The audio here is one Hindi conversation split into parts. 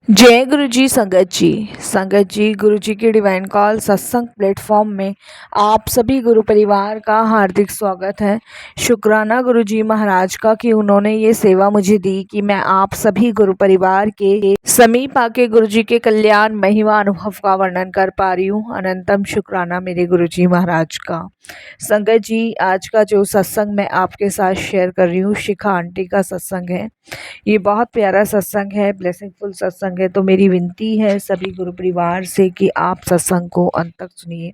जय गुरु जी। संगत जी गुरु जी के डिवाइन कॉल सत्संग प्लेटफॉर्म में आप सभी गुरु परिवार का हार्दिक स्वागत है। शुक्राना गुरु जी महाराज का कि उन्होंने ये सेवा मुझे दी कि मैं आप सभी गुरु परिवार के समीप आके गुरु जी के कल्याण महिमा अनुभव का वर्णन कर पा रही हूँ। अनंतम शुक्राना मेरे गुरु जी महाराज का। संगत जी, आज का जो सत्संग मैं आपके साथ शेयर कर रही हूँ शिखा आंटी का सत्संग है। ये बहुत प्यारा सत्संग है, ब्लेसिंगफुल सत्संग है। तो मेरी विनती है सभी गुरु परिवार से कि आप सत्संग को अंत तक सुनिए,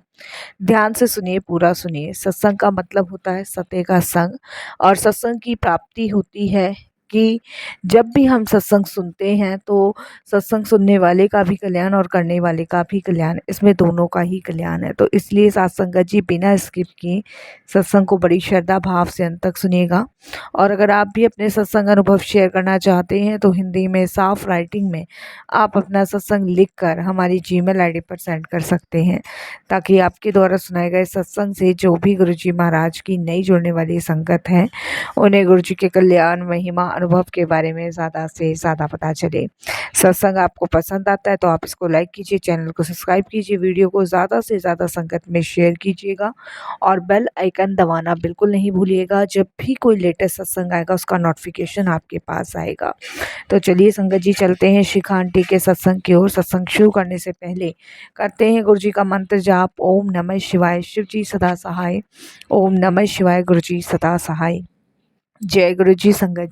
ध्यान से सुनिए, पूरा सुनिए। सत्संग का मतलब होता है सत्य का संग, और सत्संग की प्राप्ति होती है कि जब भी हम सत्संग सुनते हैं तो सत्संग सुनने वाले का भी कल्याण और करने वाले का भी कल्याण, इसमें दोनों का ही कल्याण है। तो इसलिए साथ संगत जी बिना स्किप किए सत्संग को बड़ी श्रद्धा भाव से अंत तक सुनिएगा। और अगर आप भी अपने सत्संग अनुभव शेयर करना चाहते हैं तो हिंदी में साफ राइटिंग में आप अपना सत्संग लिखकर हमारी जीमेल आईडी पर सेंड कर सकते हैं, ताकि आपके द्वारा सुनाए गए सत्संग से जो भी गुरु जी महाराज की नई जुड़ने वाली संगत है उन्हें गुरु जी के कल्याण महिमा अनुभव के बारे में ज़्यादा से ज़्यादा पता चले। सत्संग आपको पसंद आता है तो आप इसको लाइक कीजिए, चैनल को सब्सक्राइब कीजिए, वीडियो को ज़्यादा से ज़्यादा संगत में शेयर कीजिएगा और बेल आइकन दबाना बिल्कुल नहीं भूलिएगा। जब भी कोई लेटेस्ट सत्संग आएगा उसका नोटिफिकेशन आपके पास आएगा। तो चलिए संगत जी, चलते हैं शिखा आंटी के सत्संग की ओर। सत्संग शुरू करने से पहले करते हैं गुरु जी का मंत्र जाप। ओम नमः शिवाय, शिव जी सदा सहाय। ओम नमः शिवाय, गुरु जी सदा सहाय। जय गुरु जी। संगत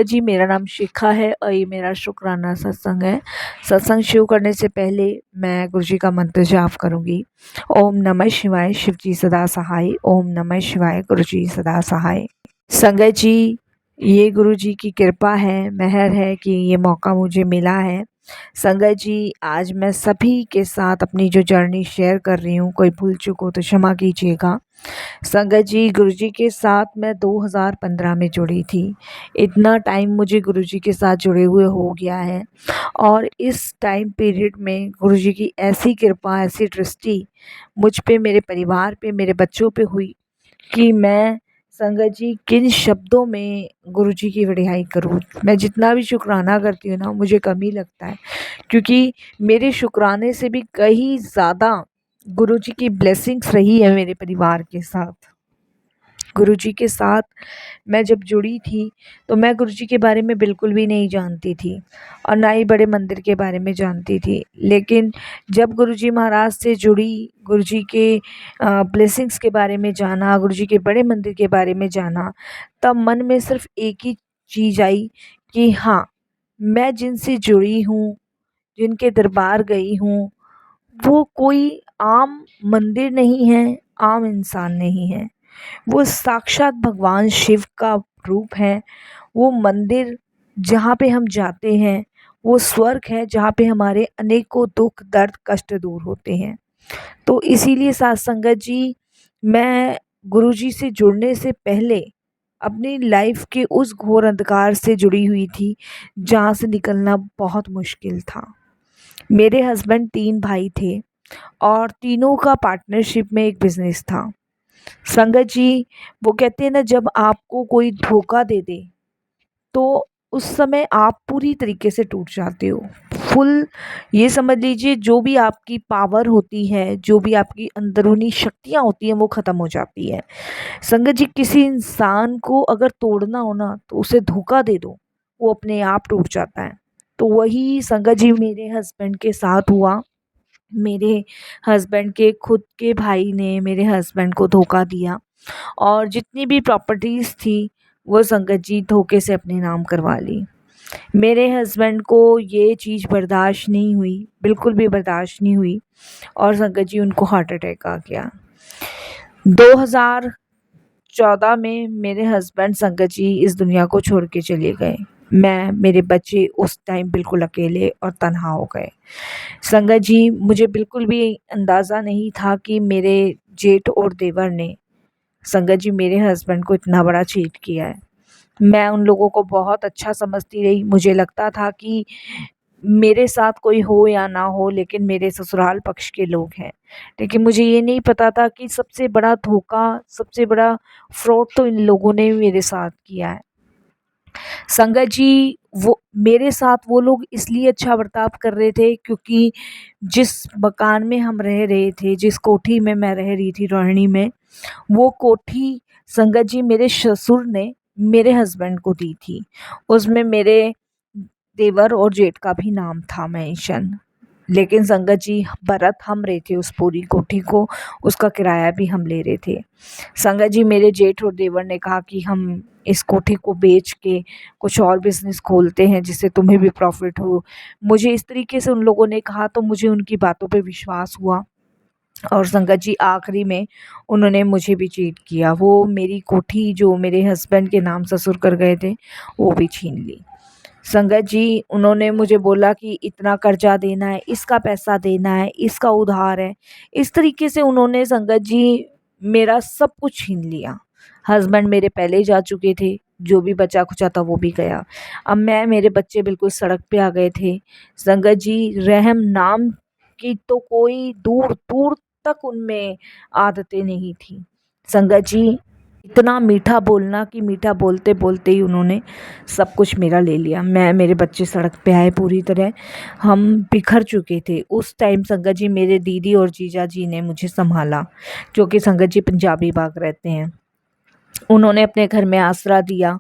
जी मेरा नाम शिखा है और ये मेरा शुक्राना सत्संग है। सत्संग शुरू करने से पहले मैं गुरु जी का मंत्र जाप करूंगी। ओम नमः शिवाय, शिव जी सदा सहाय। ओम नमः शिवाय, गुरु जी सदा सहाय। संगत जी, ये गुरु जी की कृपा है, मेहर है कि ये मौका मुझे मिला है। संगत जी, आज मैं सभी के साथ अपनी जो जर्नी शेयर कर रही हूँ, कोई भूल चूक हो तो क्षमा कीजिएगा। संगत जी, गुरुजी के साथ मैं 2015 में जुड़ी थी। इतना टाइम मुझे गुरुजी के साथ जुड़े हुए हो गया है और इस टाइम पीरियड में गुरुजी की ऐसी कृपा, ऐसी दृष्टि मुझ पे, मेरे परिवार पे, मेरे बच्चों पे हुई कि मैं संगत जी किन शब्दों में गुरुजी की वडियाई करूँ। मैं जितना भी शुक्राना करती हूँ ना, मुझे कम ही लगता है, क्योंकि मेरे शुक्राने से भी कहीं ज़्यादा गुरुजी की ब्लेसिंग्स रही है मेरे परिवार के साथ। गुरुजी के साथ मैं जब जुड़ी थी तो मैं गुरुजी के बारे में बिल्कुल भी नहीं जानती थी और ना ही बड़े मंदिर के बारे में जानती थी। लेकिन जब गुरुजी महाराज से जुड़ी, गुरुजी के ब्लेसिंग्स के बारे में जाना, गुरुजी के बड़े मंदिर के बारे में जाना, तब मन में सिर्फ एक ही चीज़ आई कि हाँ, मैं जिनसे जुड़ी हूँ, जिनके दरबार गई हूँ, वो कोई आम मंदिर नहीं है, आम इंसान नहीं है। वो साक्षात भगवान शिव का रूप है। वो मंदिर जहाँ पे हम जाते हैं वो स्वर्ग है, जहाँ पे हमारे अनेकों दुख दर्द कष्ट दूर होते हैं। तो इसीलिए साथ संगत जी, मैं गुरुजी से जुड़ने से पहले अपनी लाइफ के उस घोर अंधकार से जुड़ी हुई थी जहाँ से निकलना बहुत मुश्किल था। मेरे हस्बैंड 3 भाई थे और तीनों का पार्टनरशिप में एक बिजनेस था। संगत जी, वो कहते हैं ना, जब आपको कोई धोखा दे दे तो उस समय आप पूरी तरीके से टूट जाते हो। फुल ये समझ लीजिए, जो भी आपकी पावर होती है, जो भी आपकी अंदरूनी शक्तियाँ होती हैं, वो ख़त्म हो जाती है। संगत जी, किसी इंसान को अगर तोड़ना हो ना तो उसे धोखा दे दो, वो अपने आप टूट जाता है। तो वही संगत जी मेरे हस्बैंड के साथ हुआ। मेरे हस्बैंड के खुद के भाई ने मेरे हस्बैंड को धोखा दिया और जितनी भी प्रॉपर्टीज़ थी वो संगत जी धोखे से अपने नाम करवा ली। मेरे हस्बैंड को ये चीज़ बर्दाश्त नहीं हुई, बिल्कुल भी बर्दाश्त नहीं हुई, और संगत जी उनको हार्ट अटैक आ गया। 2014 में मेरे हस्बैंड संगत जी इस दुनिया को छोड़ के चले गए। मैं, मेरे बच्चे उस टाइम बिल्कुल अकेले और तन्हा हो गए। संगत जी, मुझे बिल्कुल भी अंदाज़ा नहीं था कि मेरे जेठ और देवर ने संगत जी मेरे हस्बैंड को इतना बड़ा चीट किया है। मैं उन लोगों को बहुत अच्छा समझती रही। मुझे लगता था कि मेरे साथ कोई हो या ना हो, लेकिन मेरे ससुराल पक्ष के लोग हैं। लेकिन मुझे ये नहीं पता था कि सबसे बड़ा धोखा, सबसे बड़ा फ्रॉड तो इन लोगों ने मेरे साथ किया है। संगत जी, वो मेरे साथ वो लोग इसलिए अच्छा बर्ताव कर रहे थे क्योंकि जिस मकान में हम रह रहे थे, जिस कोठी में मैं रह रही थी रोहिणी में, वो कोठी संगत जी मेरे ससुर ने मेरे हस्बैंड को दी थी। उसमें मेरे देवर और जेठ का भी नाम था मेंशन। लेकिन संगत जी बरात हम रहे थे उस पूरी कोठी को, उसका किराया भी हम ले रहे थे। संगत जी मेरे जेठ और देवर ने कहा कि हम इस कोठी को बेच के कुछ और बिजनेस खोलते हैं जिससे तुम्हें भी प्रॉफिट हो। मुझे इस तरीके से उन लोगों ने कहा तो मुझे उनकी बातों पे विश्वास हुआ और संगत जी आखिरी में उन्होंने मुझे भी चीट किया। वो मेरी कोठी जो मेरे हस्बैंड के नाम ससुर कर गए थे वो भी छीन ली। संगत जी उन्होंने मुझे बोला कि इतना कर्जा देना है, इसका पैसा देना है, इसका उधार है। इस तरीके से उन्होंने संगत जी मेरा सब कुछ छीन लिया। हस्बैंड मेरे पहले ही जा चुके थे, जो भी बचा खुचा था वो भी गया। अब मैं मेरे बच्चे बिल्कुल सड़क पे आ गए थे। संगत जी रहम नाम की तो कोई दूर दूर तक उनमें आदतें नहीं थी। संगत जी इतना मीठा बोलना कि मीठा बोलते बोलते ही उन्होंने सब कुछ मेरा ले लिया। मैं मेरे बच्चे सड़क पे आए पूरी तरह, हम बिखर चुके थे। उस टाइम संगत जी मेरे दीदी और जीजा जी ने मुझे संभाला, जो कि संगत जी पंजाबी बाग रहते हैं। उन्होंने अपने घर में आसरा दिया।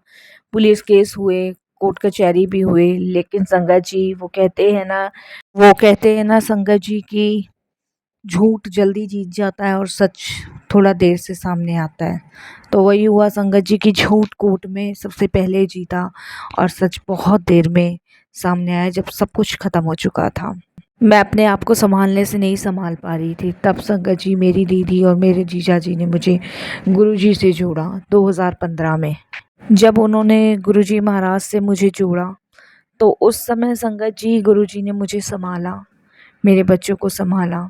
पुलिस केस हुए, कोर्ट कचहरी भी हुए, लेकिन संगत जी वो कहते हैं ना संगत जी कि झूठ जल्दी जीत जाता है और सच थोड़ा देर से सामने आता है। तो वही हुआ संगत जी की झूठ कोर्ट में सबसे पहले जीता और सच बहुत देर में सामने आया जब सब कुछ खत्म हो चुका था। मैं अपने आप को संभालने से नहीं संभाल पा रही थी। तब संगत जी मेरी दीदी और मेरे जीजा जी ने मुझे गुरुजी से जोड़ा 2015 में। जब उन्होंने गुरुजी महाराज से मुझे जोड़ा तो उस समय संगत जी गुरुजी ने मुझे संभाला, मेरे बच्चों को संभाला।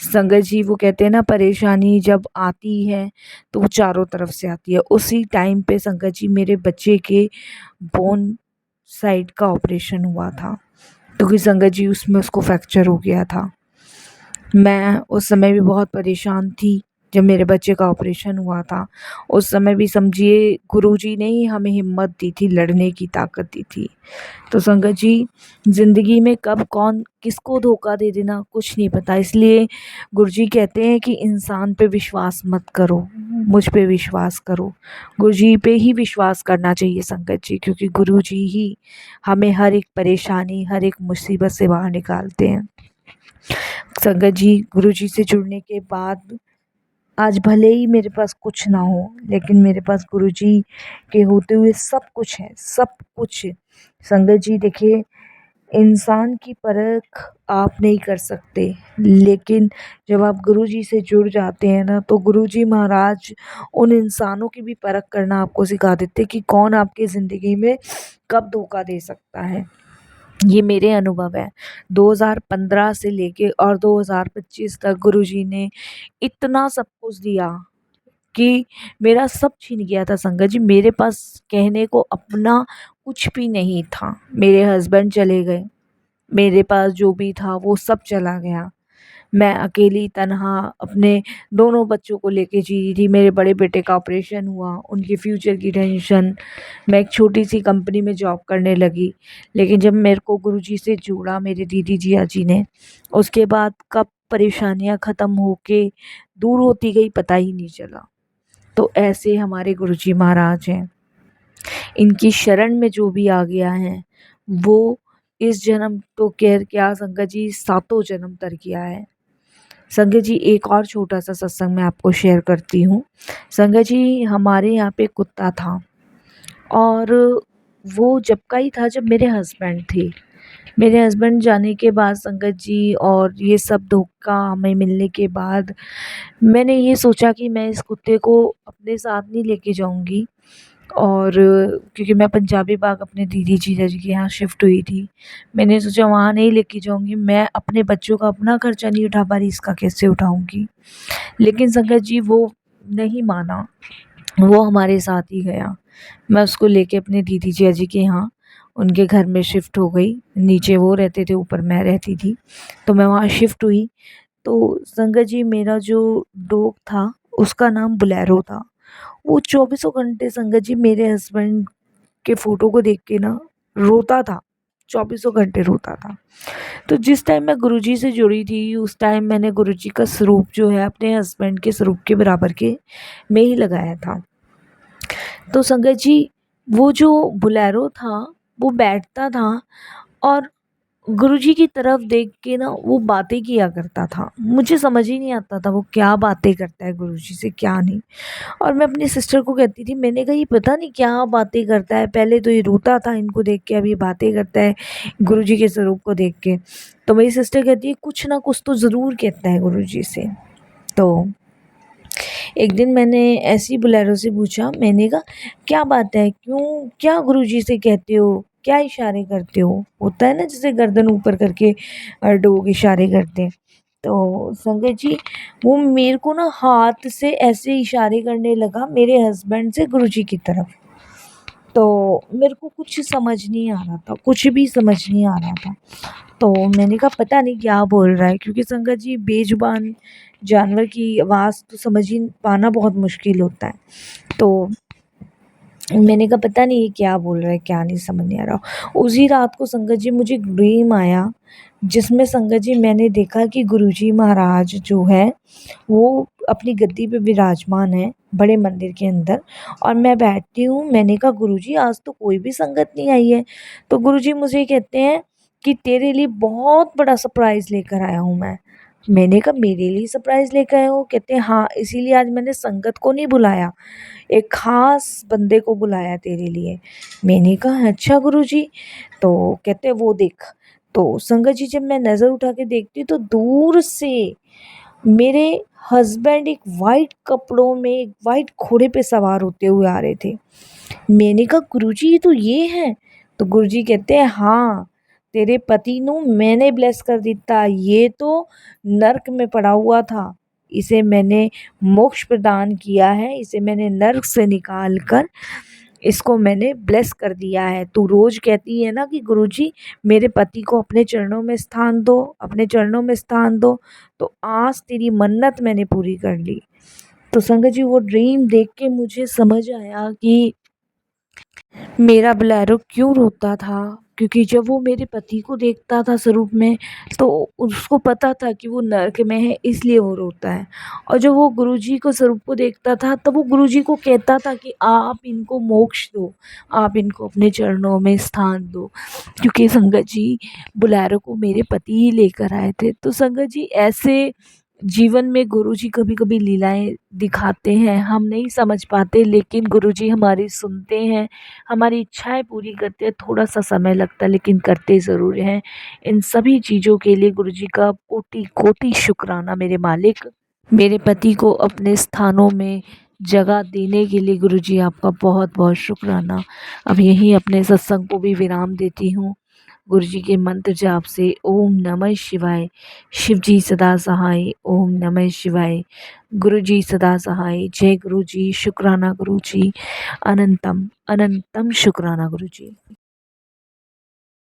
संगत जी वो कहते हैं ना परेशानी जब आती है तो वो चारों तरफ से आती है। उसी टाइम पे संगत जी मेरे बच्चे के बोन साइड का ऑपरेशन हुआ था, क्योंकि संगत जी उसमें उसको फ्रैक्चर हो गया था। मैं उस समय भी बहुत परेशान थी जब मेरे बच्चे का ऑपरेशन हुआ था। उस समय भी समझिए गुरुजी ने ही हमें हिम्मत दी थी, लड़ने की ताकत दी थी। तो संगत जी ज़िंदगी में कब कौन किसको धोखा दे देना कुछ नहीं पता, इसलिए गुरुजी कहते हैं कि इंसान पे विश्वास मत करो, मुझ पे विश्वास करो। गुरुजी पे ही विश्वास करना चाहिए संगत जी, क्योंकि गुरुजी ही हमें हर एक परेशानी, हर एक मुसीबत से बाहर निकालते हैं। संगत जी गुरुजी से जुड़ने के बाद आज भले ही मेरे पास कुछ ना हो, लेकिन मेरे पास गुरुजी के होते हुए सब कुछ है, सब कुछ। संगत जी देखिए, इंसान की परख आप नहीं कर सकते, लेकिन जब आप गुरुजी से जुड़ जाते हैं ना तो गुरुजी महाराज उन इंसानों की भी परख करना आपको सिखा देते कि कौन आपकी ज़िंदगी में कब धोखा दे सकता है। ये मेरे अनुभव है। 2015 से लेके और 2025 तक गुरुजी ने इतना सब कुछ दिया कि मेरा सब छीन गया था संगत जी। मेरे पास कहने को अपना कुछ भी नहीं था। मेरे हस्बैंड चले गए, मेरे पास जो भी था वो सब चला गया। मैं अकेली तन्हा अपने दोनों बच्चों को लेके जी रही थी। मेरे बड़े बेटे का ऑपरेशन हुआ, उनके फ्यूचर की टेंशन। मैं एक छोटी सी कंपनी में जॉब करने लगी, लेकिन जब मेरे को गुरुजी से जोड़ा मेरे दीदी जिया जी ने, उसके बाद कब परेशानियां ख़त्म होके दूर होती गई पता ही नहीं चला। तो ऐसे हमारे गुरुजी महाराज हैं। इनकी शरण में जो भी आ गया है वो इस जन्म तो क्या संगत जी सातों जन्म तर किया है। संगत जी एक और छोटा सा सत्संग मैं आपको शेयर करती हूँ। संगत जी हमारे यहाँ पे कुत्ता था और वो जब का ही था जब मेरे हस्बैंड थे। मेरे हस्बैंड जाने के बाद संगत जी और ये सब धोखा हमें मिलने के बाद मैंने ये सोचा कि मैं इस कुत्ते को अपने साथ नहीं लेके जाऊंगी। और क्योंकि मैं पंजाबी बाग अपने दीदी जीजा जी के यहाँ शिफ्ट हुई थी, मैंने सोचा वहाँ नहीं लेके जाऊंगी। मैं अपने बच्चों का अपना खर्चा नहीं उठा पा रही, इसका कैसे उठाऊंगी। लेकिन संगत जी वो नहीं माना, वो हमारे साथ ही गया। मैं उसको लेके अपने दीदी जिया जी के यहाँ उनके घर में शिफ्ट हो गई। नीचे वो रहते थे, ऊपर मैं रहती थी, तो मैं वहाँ शिफ्ट हुई। तो संगत जी मेरा जो डॉग था उसका नाम बुलेरो था। वो चौबीसों घंटे संगत जी मेरे हस्बैंड के फ़ोटो को देख के ना रोता था, चौबीसों घंटे रोता था। तो जिस टाइम मैं गुरुजी से जुड़ी थी उस टाइम मैंने गुरुजी का स्वरूप जो है अपने हस्बैंड के स्वरूप के बराबर के में ही लगाया था। तो संगत जी, वो जो बोलेरो था वो बैठता था और गुरुजी की तरफ देख के ना वो बातें किया करता था। मुझे समझ ही नहीं आता था वो क्या बातें करता है गुरुजी से, क्या नहीं। और मैं अपनी सिस्टर को कहती थी, मैंने कहा ये पता नहीं क्या बातें करता है, पहले तो ये रोता था इनको देख के, अभी बातें करता है गुरुजी के स्वरूप को देख के। तो मेरी सिस्टर कहती है कुछ ना कुछ तो ज़रूर कहता है गुरुजी से। तो एक दिन मैंने ऐसी बोलेरो से पूछा, मैंने कहा क्या बात है, क्यों, क्या गुरुजी से कहते हो, क्या इशारे करते हो? होता है ना जैसे गर्दन ऊपर करके डोग इशारे करते हैं। तो संगत जी, वो मेरे को ना हाथ से ऐसे इशारे करने लगा मेरे हस्बैंड से गुरुजी की तरफ। तो मेरे को कुछ समझ नहीं आ रहा था, कुछ भी समझ नहीं आ रहा था। तो मैंने कहा पता नहीं क्या बोल रहा है, क्योंकि संगत जी बेजुबान जानवर की आवाज़ तो समझ ही पाना बहुत मुश्किल होता है। तो मैंने कहा पता नहीं ये क्या बोल रहा है, क्या नहीं समझ नहीं आ रहा। उसी रात को संगत जी मुझे ड्रीम आया, जिसमें संगत जी मैंने देखा कि गुरुजी महाराज जो है वो अपनी गद्दी पे विराजमान है बड़े मंदिर के अंदर, और मैं बैठती हूँ। मैंने कहा गुरुजी आज तो कोई भी संगत नहीं आई है। तो गुरुजी मुझे कहते हैं कि तेरे लिए बहुत बड़ा सरप्राइज़ लेकर आया हूँ मैं। मैंने कहा मेरे लिए सरप्राइज़ लेकर आए हो? कहते हैं हाँ, इसीलिए आज मैंने संगत को नहीं बुलाया, एक ख़ास बंदे को बुलाया तेरे लिए। मैंने कहा अच्छा गुरुजी। तो कहते वो देख। तो संगत जी जब मैं नज़र उठा के देखती तो दूर से मेरे हस्बैंड एक वाइट कपड़ों में एक वाइट घोड़े पे सवार होते हुए आ रहे थे। मैंने कहा गुरुजी ये तो ये हैं? तो गुरुजी कहते हैं हाँ, तेरे पति ਨੂੰ मैंने ब्लेस कर दिता, ये तो नर्क में पड़ा हुआ था, इसे मैंने मोक्ष प्रदान किया है, इसे मैंने नर्क से निकाल कर इसको मैंने ब्लेस कर दिया है। तू रोज़ कहती है ना कि गुरुजी मेरे पति को अपने चरणों में स्थान दो, अपने चरणों में स्थान दो, तो आज तेरी मन्नत मैंने पूरी कर ली। तो संगत जी वो ड्रीम देख के मुझे समझ आया कि मेरा बोलेरो क्यों रोता था, क्योंकि जब वो मेरे पति को देखता था स्वरूप में तो उसको पता था कि वो नर्क में है, इसलिए वो रोता है। और जब वो गुरुजी को स्वरूप को देखता था तब वो गुरुजी को कहता था कि आप इनको मोक्ष दो, आप इनको अपने चरणों में स्थान दो, क्योंकि संगत जी बोलेरो को मेरे पति ही लेकर आए थे। तो संगत जी ऐसे जीवन में गुरुजी कभी-कभी लीलाएँ दिखाते हैं, हम नहीं समझ पाते, लेकिन गुरुजी हमारी सुनते हैं, हमारी इच्छाएँ पूरी करते हैं। थोड़ा-सा समय लगता है लेकिन करते ज़रूर हैं। इन सभी चीज़ों के लिए गुरुजी का कोटि-कोटि शुक्राना मेरे मालिक। मेरे पति को अपने स्थानों में जगह देने के लिए गुरुजी आपका बहुत-बहुत शुक्राना। अब यहीं अपने सत्संग को भी विराम देती हूँ। गुरुजी के मंत्र जाप से ओम नमः शिवाय, शिव जी सदा सहाय, ओम नमः शिवाय, गुरुजी सदा सहाय, जय गुरुजी, शुक्राना गुरुजी, अनंतम अनंतम शुक्राना गुरुजी।